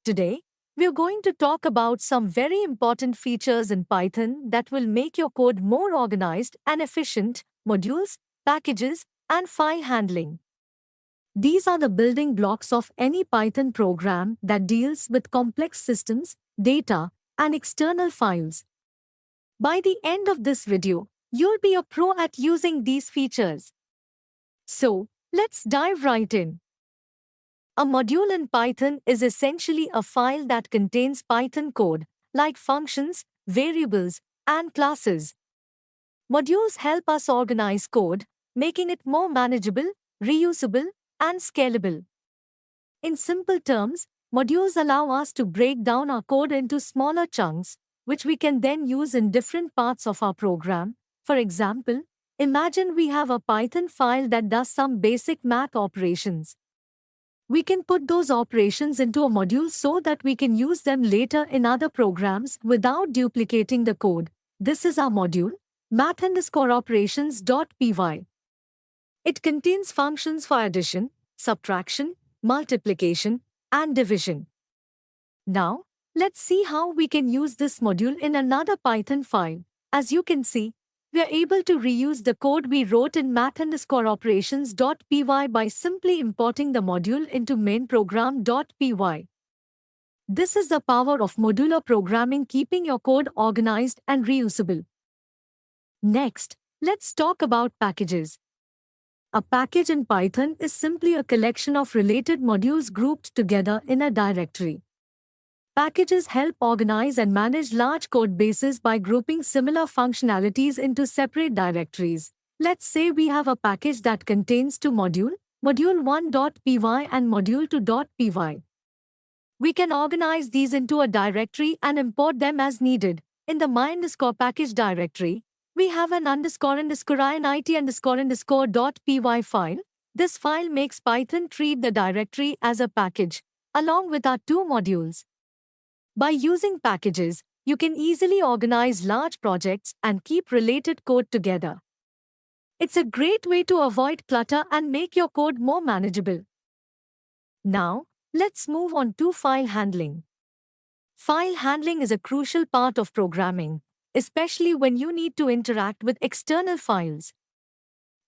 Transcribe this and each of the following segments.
Today, we're going to talk about some very important features in Python that will make your code more organized and efficient: modules, packages, and file handling. These are the building blocks of any Python program that deals with complex systems, data, and external files. By the end of this video, you'll be a pro at using these features. So, let's dive right in. A module in Python is essentially a file that contains Python code, like functions, variables, and classes. Modules help us organize code, making it more manageable, reusable, and scalable. In simple terms, modules allow us to break down our code into smaller chunks, which we can then use in different parts of our program. For example, imagine we have a Python file that does some basic math operations. We can put those operations into a module so that we can use them later in other programs without duplicating the code. This is our module, math_operations.py. It contains functions for addition, subtraction, multiplication, and division. Now, let's see how we can use this module in another Python file. As you can see, we are able to reuse the code we wrote in math_operations.py by simply importing the module into main_program.py. This is the power of modular programming, keeping your code organized and reusable. Next, let's talk about packages. A package in Python is simply a collection of related modules grouped together in a directory. Packages help organize and manage large code bases by grouping similar functionalities into separate directories. Let's say we have a package that contains two modules, module1.py and module2.py. We can organize these into a directory and import them as needed. In the my_package directory, we have an _init_py file. This file makes Python treat the directory as a package, along with our two modules. By using packages, you can easily organize large projects and keep related code together. It's a great way to avoid clutter and make your code more manageable. Now, let's move on to file handling. File handling is a crucial part of programming, especially when you need to interact with external files.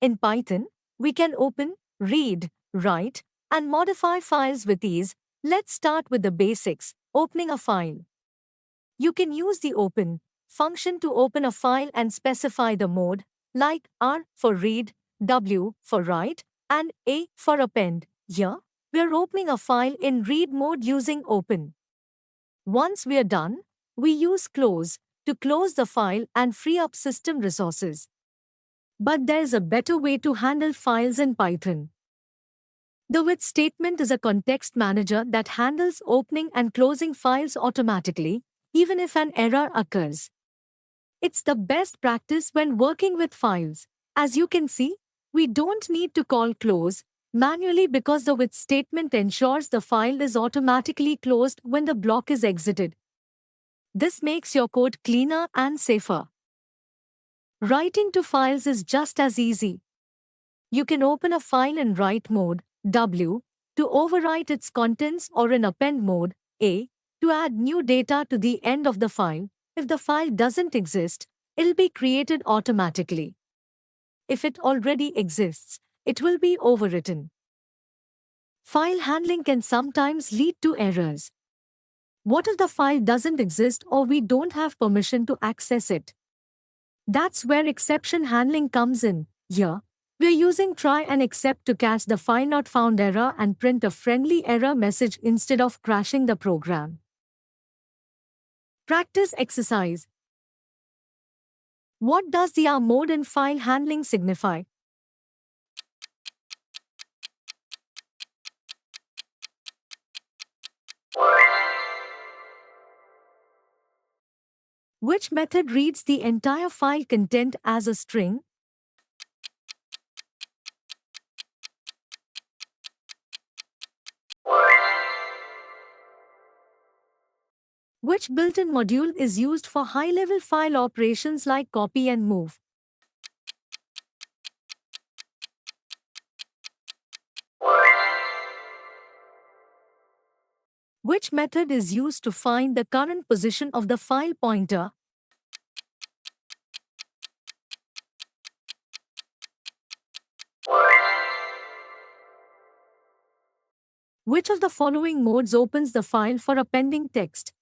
In Python, we can open, read, write, and modify files with ease. Let's start with the basics: opening a file. You can use the open function to open a file and specify the mode, like R for read, W for write, and A for append. Here, we're opening a file in read mode using open. Once we're done, we use close to close the file and free up system resources. But there's a better way to handle files in Python. The with statement is a context manager that handles opening and closing files automatically, even if an error occurs. It's the best practice when working with files. As you can see, we don't need to call close manually because the with statement ensures the file is automatically closed when the block is exited. This makes your code cleaner and safer. Writing to files is just as easy. You can open a file in write mode, W, to overwrite its contents, or in append mode, A, to add new data to the end of the file. If the file doesn't exist, it'll be created automatically. If it already exists, it will be overwritten. File handling can sometimes lead to errors. What if the file doesn't exist or we don't have permission to access it? That's where exception handling comes in. Here, we're using try and except to catch the file not found error and print a friendly error message instead of crashing the program. Practice exercise. What does the R mode in file handling signify? Which method reads the entire file content as a string? Which built-in module is used for high-level file operations like copy and move? Which method is used to find the current position of the file pointer? Which of the following modes opens the file for appending text?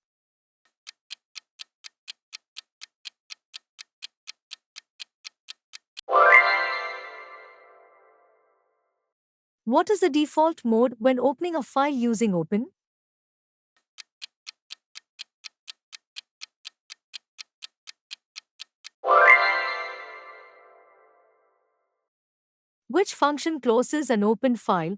What is the default mode when opening a file using Open? Which function closes an open file?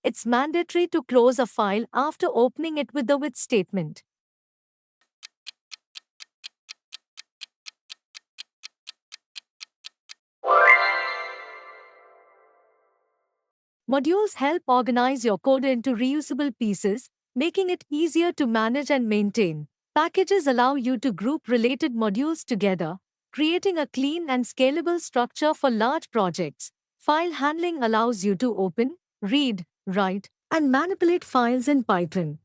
It's mandatory to close a file after opening it with the with statement. Modules help organize your code into reusable pieces, making it easier to manage and maintain. Packages allow you to group related modules together, creating a clean and scalable structure for large projects. File handling allows you to open, read, write, and manipulate files in Python.